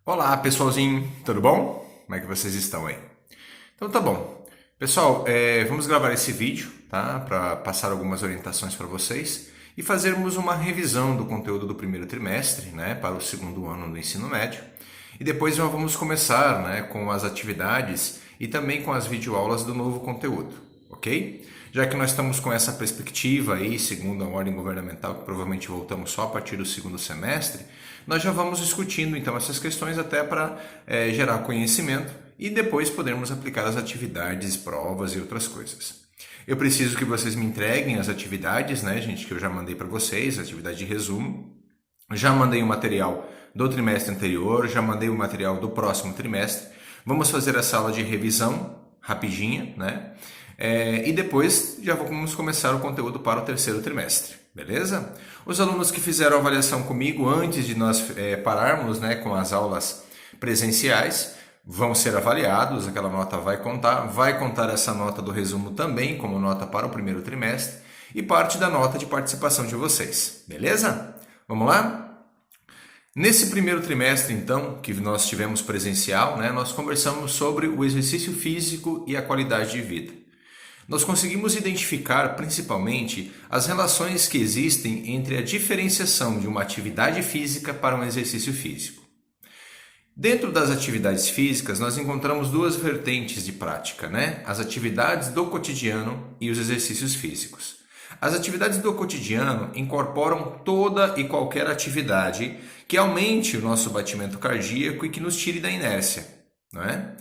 Olá, pessoalzinho, tudo bom? Como é que vocês estão aí? Então tá bom. Pessoal, vamos gravar esse vídeo, tá? Para passar algumas orientações para vocês e fazermos uma revisão do conteúdo do primeiro trimestre, né? Para o segundo ano do ensino médio. E depois nós vamos começar, né? Com as atividades e também com as videoaulas do novo conteúdo, ok? Já que nós estamos com essa perspectiva aí, segundo a ordem governamental, que provavelmente voltamos só a partir do segundo semestre, nós já vamos discutindo então essas questões até para gerar conhecimento e depois podermos aplicar as atividades, provas e outras coisas. Eu preciso que vocês me entreguem as atividades, né, gente, que eu já mandei para vocês, atividade de resumo. Já mandei o material do trimestre anterior, já mandei o material do próximo trimestre. Vamos fazer essa aula de revisão rapidinha, né? E depois já vamos começar o conteúdo para o terceiro trimestre, beleza? Os alunos que fizeram a avaliação comigo antes de nós pararmos, né, com as aulas presenciais vão ser avaliados, aquela nota vai contar essa nota do resumo também como nota para o primeiro trimestre e parte da nota de participação de vocês, beleza? Vamos lá? Nesse primeiro trimestre, então, que nós tivemos presencial, né, nós conversamos sobre o exercício físico e a qualidade de vida. Nós conseguimos identificar principalmente as relações que existem entre a diferenciação de uma atividade física para um exercício físico. Dentro das atividades físicas, nós encontramos duas vertentes de prática, né? As atividades do cotidiano e os exercícios físicos. As atividades do cotidiano incorporam toda e qualquer atividade que aumente o nosso batimento cardíaco e que nos tire da inércia, não é?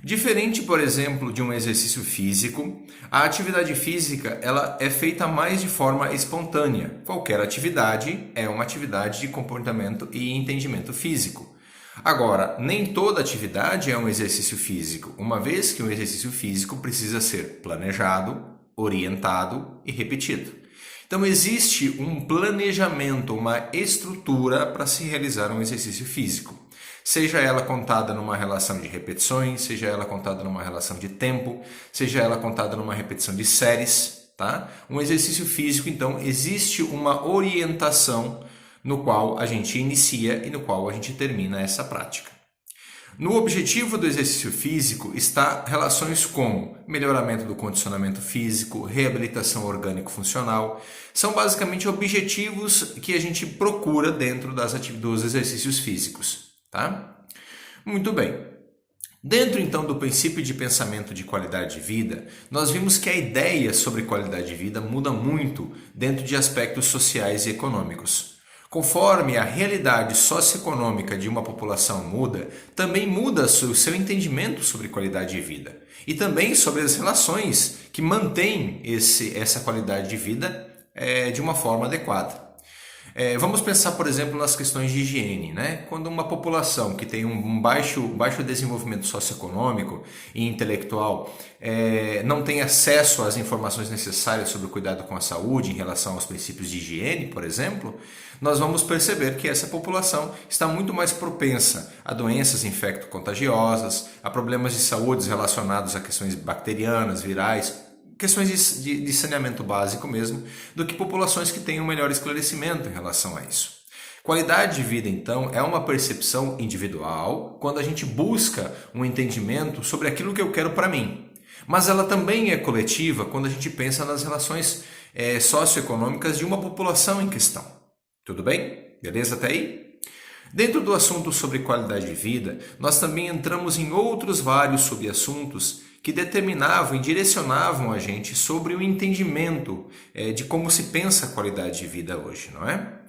Diferente, por exemplo, de um exercício físico, a atividade física ela é feita mais de forma espontânea. Qualquer atividade é uma atividade de comportamento e entendimento físico. Agora, nem toda atividade é um exercício físico, uma vez que um exercício físico precisa ser planejado, orientado e repetido. Então, existe um planejamento, uma estrutura para se realizar um exercício físico. Seja ela contada numa relação de repetições, seja ela contada numa relação de tempo, seja ela contada numa repetição de séries, tá? Um exercício físico, então, existe uma orientação no qual a gente inicia e no qual a gente termina essa prática. No objetivo do exercício físico está relações como melhoramento do condicionamento físico, reabilitação orgânico-funcional. São basicamente objetivos que a gente procura dentro dos exercícios físicos, tá? Muito bem. Dentro então do princípio de pensamento de qualidade de vida, nós vimos que a ideia sobre qualidade de vida muda muito dentro de aspectos sociais e econômicos. Conforme a realidade socioeconômica de uma população muda, também muda o seu entendimento sobre qualidade de vida e também sobre as relações que mantêm essa qualidade de vida de uma forma adequada. Vamos pensar, por exemplo, nas questões de higiene, né? Quando uma população que tem um baixo desenvolvimento socioeconômico e intelectual não tem acesso às informações necessárias sobre o cuidado com a saúde em relação aos princípios de higiene, por exemplo, nós vamos perceber que essa população está muito mais propensa a doenças infecto-contagiosas, a problemas de saúde relacionados a questões bacterianas, virais, questões de saneamento básico mesmo, do que populações que têm um melhor esclarecimento em relação a isso. Qualidade de vida, então, é uma percepção individual quando a gente busca um entendimento sobre aquilo que eu quero para mim. Mas ela também é coletiva quando a gente pensa nas relações socioeconômicas de uma população em questão. Tudo bem? Beleza até aí? Dentro do assunto sobre qualidade de vida, nós também entramos em outros vários subassuntos que determinavam e direcionavam a gente sobre o entendimento de como se pensa a qualidade de vida hoje, não é?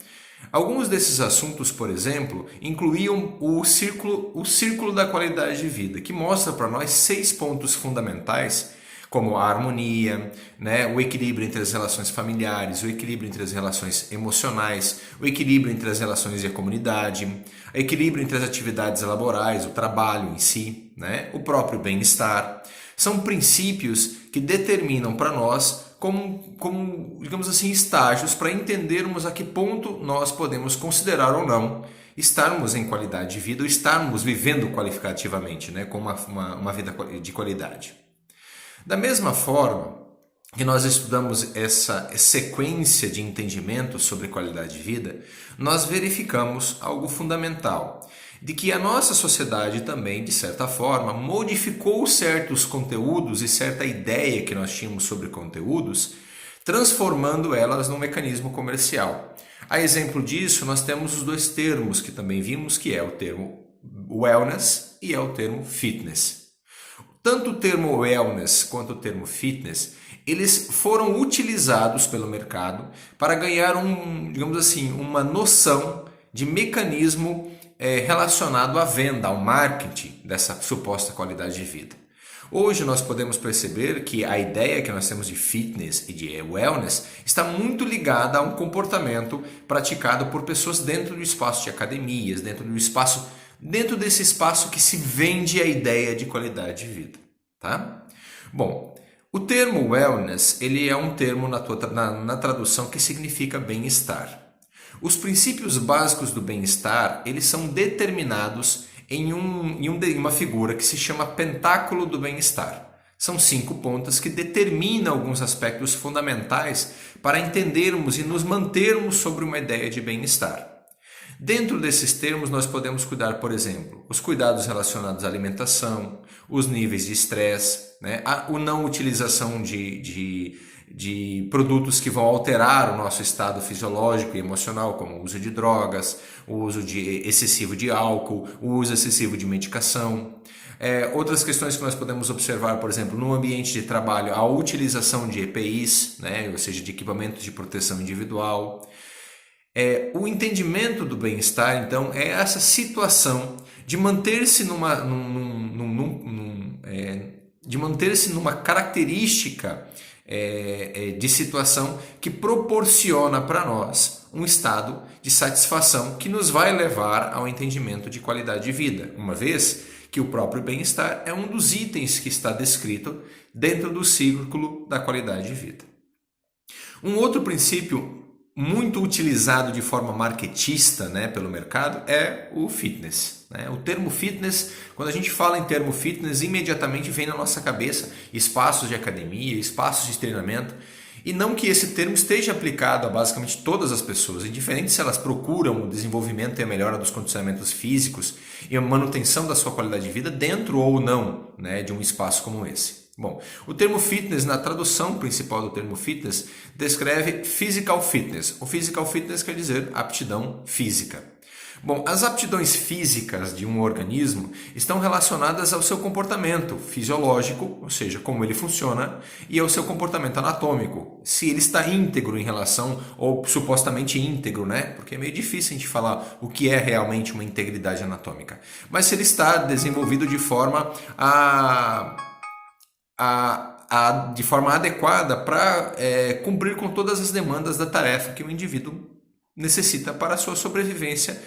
Alguns desses assuntos, por exemplo, incluíam o círculo da qualidade de vida, que mostra para nós 6 pontos fundamentais, como a harmonia, né, o equilíbrio entre as relações familiares, o equilíbrio entre as relações emocionais, o equilíbrio entre as relações e a comunidade, o equilíbrio entre as atividades laborais, o trabalho em si, né, o próprio bem-estar. São princípios que determinam para nós como, digamos assim, estágios para entendermos a que ponto nós podemos considerar ou não estarmos em qualidade de vida ou estarmos vivendo qualificativamente, né, com uma vida de qualidade. Da mesma forma que nós estudamos essa sequência de entendimento sobre qualidade de vida, nós verificamos algo fundamental. de que a nossa sociedade também, de certa forma, modificou certos conteúdos e certa ideia que nós tínhamos sobre conteúdos, transformando elas num mecanismo comercial. A exemplo disso, nós temos os dois termos que também vimos, que é o termo wellness e é o termo fitness. Tanto o termo wellness quanto o termo fitness, eles foram utilizados pelo mercado para ganhar digamos assim, uma noção de mecanismo relacionado à venda, ao marketing dessa suposta qualidade de vida. Hoje nós podemos perceber que a ideia que nós temos de fitness e de wellness está muito ligada a um comportamento praticado por pessoas dentro do espaço de academias, dentro desse espaço que se vende a ideia de qualidade de vida, tá? Bom, o termo wellness, ele é um termo na tradução que significa bem-estar. Os princípios básicos do bem-estar, eles são determinados em uma figura que se chama pentáculo do bem-estar. São 5 pontas que determinam alguns aspectos fundamentais para entendermos e nos mantermos sobre uma ideia de bem-estar. Dentro desses termos, nós podemos cuidar, por exemplo, os cuidados relacionados à alimentação, os níveis de estresse, né? A não utilização de produtos que vão alterar o nosso estado fisiológico e emocional, como o uso de drogas, o uso excessivo de álcool, o uso excessivo de medicação. Outras questões que nós podemos observar, por exemplo, no ambiente de trabalho, a utilização de EPIs, né? Ou seja, de equipamentos de proteção individual. O entendimento do bem-estar, então, é essa situação de manter-se numa característica de situação que proporciona para nós um estado de satisfação que nos vai levar ao entendimento de qualidade de vida, uma vez que o próprio bem-estar é um dos itens que está descrito dentro do círculo da qualidade de vida. Um outro princípio muito utilizado de forma marketista, né, pelo mercado é o fitness, né? O termo fitness, quando a gente fala em termo fitness, imediatamente vem na nossa cabeça espaços de academia, espaços de treinamento, e não que esse termo esteja aplicado a basicamente todas as pessoas, indiferente se elas procuram o desenvolvimento e a melhora dos condicionamentos físicos e a manutenção da sua qualidade de vida dentro ou não, né, de um espaço como esse. Bom, o termo fitness, na tradução principal do termo fitness, descreve physical fitness. O physical fitness quer dizer aptidão física. Bom, as aptidões físicas de um organismo estão relacionadas ao seu comportamento fisiológico, ou seja, como ele funciona, e ao seu comportamento anatômico, se ele está íntegro em relação, ou supostamente íntegro, né? Porque é meio difícil a gente falar o que é realmente uma integridade anatômica. Mas se ele está desenvolvido de forma de forma adequada para cumprir com todas as demandas da tarefa que o indivíduo necessita para a sua sobrevivência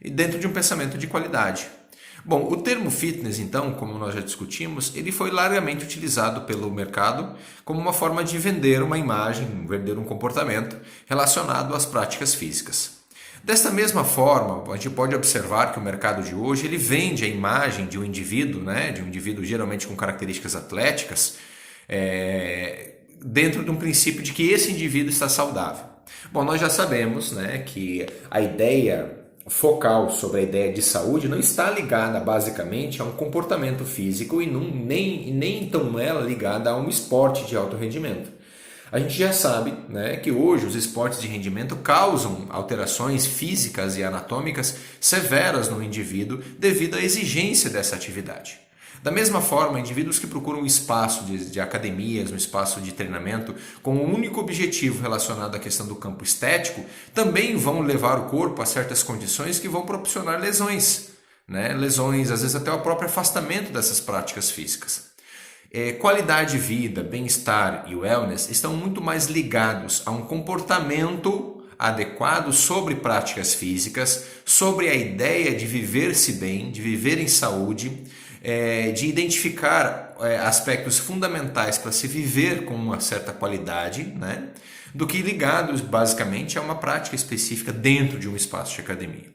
dentro de um pensamento de qualidade. Bom, o termo fitness, então, como nós já discutimos, ele foi largamente utilizado pelo mercado como uma forma de vender uma imagem, vender um comportamento relacionado às práticas físicas. Desta mesma forma, a gente pode observar que o mercado de hoje ele vende a imagem de um indivíduo, né, de um indivíduo geralmente com características atléticas, dentro de um princípio de que esse indivíduo está saudável. Bom, nós já sabemos, né, que a ideia focal sobre a ideia de saúde não está ligada basicamente a um comportamento físico e nem tão ela ligada a um esporte de alto rendimento. A gente já sabe, né, que hoje os esportes de rendimento causam alterações físicas e anatômicas severas no indivíduo devido à exigência dessa atividade. Da mesma forma, indivíduos que procuram um espaço de academias, um espaço de treinamento com um único objetivo relacionado à questão do campo estético, também vão levar o corpo a certas condições que vão proporcionar lesões, né? Lesões, às vezes até o próprio afastamento dessas práticas físicas. Qualidade de vida, bem-estar e wellness estão muito mais ligados a um comportamento adequado sobre práticas físicas, sobre a ideia de viver-se bem, de viver em saúde, de identificar aspectos fundamentais para se viver com uma certa qualidade, né, do que ligados basicamente a uma prática específica dentro de um espaço de academia.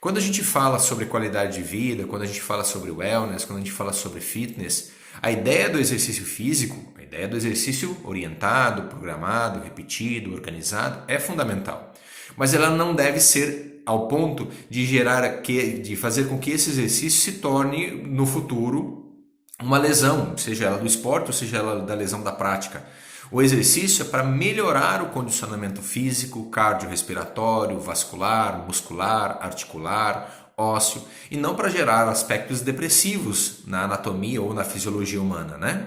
Quando a gente fala sobre qualidade de vida, quando a gente fala sobre wellness, quando a gente fala sobre fitness, a ideia do exercício físico, a ideia do exercício orientado, programado, repetido, organizado é fundamental. Mas ela não deve ser ao ponto de de fazer com que esse exercício se torne no futuro uma lesão, seja ela do esporte ou seja ela da lesão da prática. O exercício é para melhorar o condicionamento físico, cardiorrespiratório, vascular, muscular, articular, ósseo, e não para gerar aspectos depressivos na anatomia ou na fisiologia humana, né?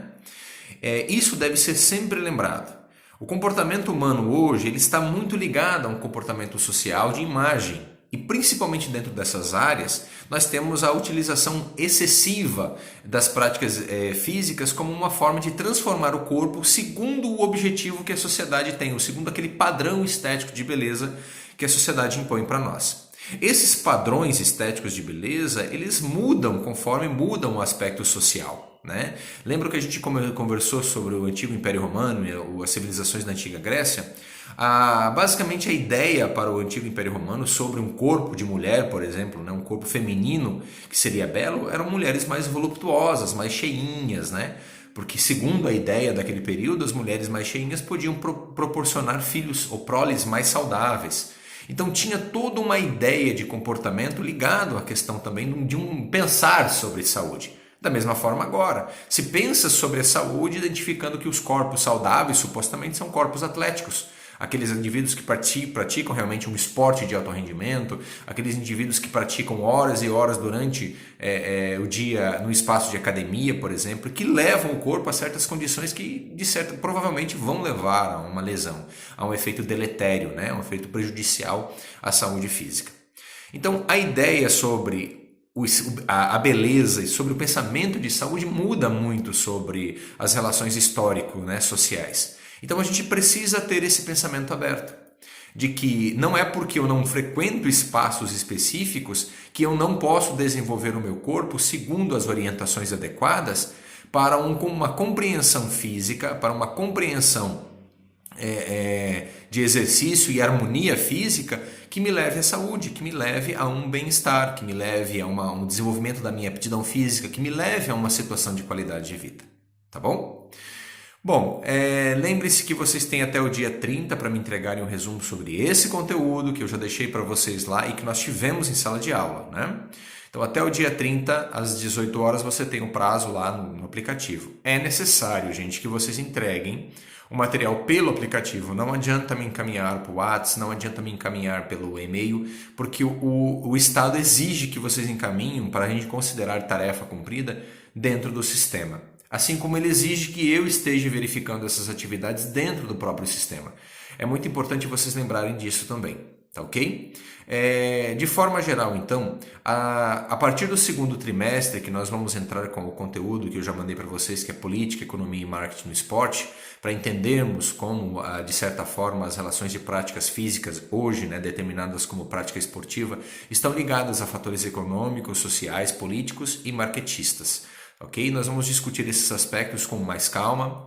Isso deve ser sempre lembrado. O comportamento humano hoje ele está muito ligado a um comportamento social de imagem. E principalmente dentro dessas áreas, nós temos a utilização excessiva das práticas físicas como uma forma de transformar o corpo segundo o objetivo que a sociedade tem, ou segundo aquele padrão estético de beleza que a sociedade impõe para nós. Esses padrões estéticos de beleza, eles mudam conforme mudam o aspecto social, né? Lembra que a gente conversou sobre o antigo Império Romano e as civilizações da antiga Grécia? Basicamente a ideia para o antigo Império Romano sobre um corpo de mulher, por exemplo, né, um corpo feminino que seria belo, eram mulheres mais voluptuosas, mais cheinhas, né? Porque segundo a ideia daquele período, as mulheres mais cheinhas podiam proporcionar filhos ou proles mais saudáveis. Então tinha toda uma ideia de comportamento ligado à questão também de um pensar sobre saúde. Da mesma forma agora, se pensa sobre a saúde identificando que os corpos saudáveis supostamente são corpos atléticos. Aqueles indivíduos que praticam realmente um esporte de alto rendimento, aqueles indivíduos que praticam horas e horas durante o dia no espaço de academia, por exemplo, que levam o corpo a certas condições que provavelmente vão levar a uma lesão, a um efeito deletério, né? Um efeito prejudicial à saúde física. Então a ideia sobre a beleza e sobre o pensamento de saúde muda muito sobre as relações histórico, né, sociais. Então a gente precisa ter esse pensamento aberto, de que não é porque eu não frequento espaços específicos que eu não posso desenvolver o meu corpo segundo as orientações adequadas para uma compreensão física, para uma compreensão de exercício e harmonia física que me leve à saúde, que me leve a um bem-estar, que me leve a um desenvolvimento da minha aptidão física, que me leve a uma situação de qualidade de vida, tá bom? Bom, lembre-se que vocês têm até o dia 30 para me entregarem um resumo sobre esse conteúdo que eu já deixei para vocês lá e que nós tivemos em sala de aula, né? Então até o dia 30, às 18 horas, você tem um prazo lá no aplicativo. É necessário, gente, que vocês entreguem o material pelo aplicativo. Não adianta me encaminhar para o WhatsApp, não adianta me encaminhar pelo e-mail, porque o Estado exige que vocês encaminhem para a gente considerar tarefa cumprida dentro do sistema. Assim como ele exige que eu esteja verificando essas atividades dentro do próprio sistema. É muito importante vocês lembrarem disso também, tá ok? De forma geral, então, a partir do segundo trimestre, que nós vamos entrar com o conteúdo que eu já mandei para vocês, que é Política, Economia e Marketing no Esporte, para entendermos como, de certa forma, as relações de práticas físicas, hoje, né, determinadas como prática esportiva, estão ligadas a fatores econômicos, sociais, políticos e marketistas. Ok? Nós vamos discutir esses aspectos com mais calma,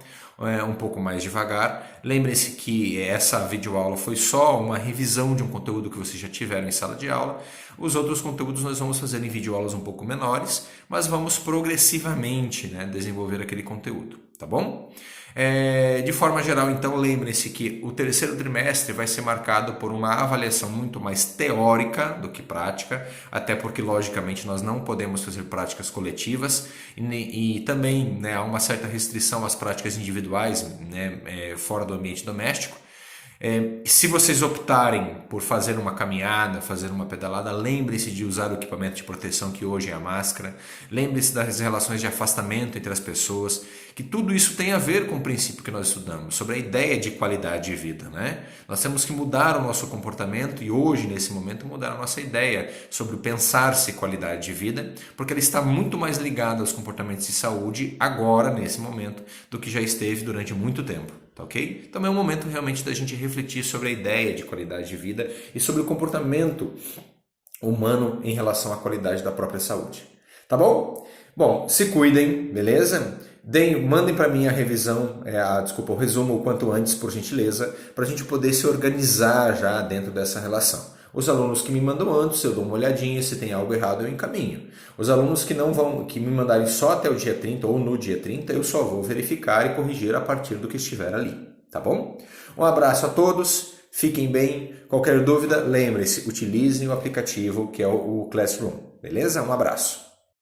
um pouco mais devagar. Lembrem-se que essa videoaula foi só uma revisão de um conteúdo que vocês já tiveram em sala de aula. Os outros conteúdos nós vamos fazer em videoaulas um pouco menores, mas vamos progressivamente, né, desenvolver aquele conteúdo, tá bom? De forma geral, então, lembrem-se que o terceiro trimestre vai ser marcado por uma avaliação muito mais teórica do que prática, até porque, logicamente, nós não podemos fazer práticas coletivas e também, né, há uma certa restrição às práticas individuais, né, fora do ambiente doméstico. Se vocês optarem por fazer uma caminhada, fazer uma pedalada, lembre-se de usar o equipamento de proteção que hoje é a máscara, lembre-se das relações de afastamento entre as pessoas, que tudo isso tem a ver com o princípio que nós estudamos, sobre a ideia de qualidade de vida, né? Nós temos que mudar o nosso comportamento e hoje, nesse momento, mudar a nossa ideia sobre o pensar-se qualidade de vida, porque ela está muito mais ligada aos comportamentos de saúde agora, nesse momento, do que já esteve durante muito tempo. Tá ok? Então é um momento realmente da gente refletir sobre a ideia de qualidade de vida e sobre o comportamento humano em relação à qualidade da própria saúde. Tá bom? Bom, se cuidem, beleza? Mandem para mim a revisão, o resumo o quanto antes, por gentileza, para a gente poder se organizar já dentro dessa relação. Os alunos que me mandam antes, eu dou uma olhadinha, se tem algo errado eu encaminho. Os alunos que me mandarem só até o dia 30 ou no dia 30, eu só vou verificar e corrigir a partir do que estiver ali, tá bom? Um abraço a todos, Fiquem bem. Qualquer dúvida, lembre-se, utilizem o aplicativo que é o Classroom. Beleza? Um abraço.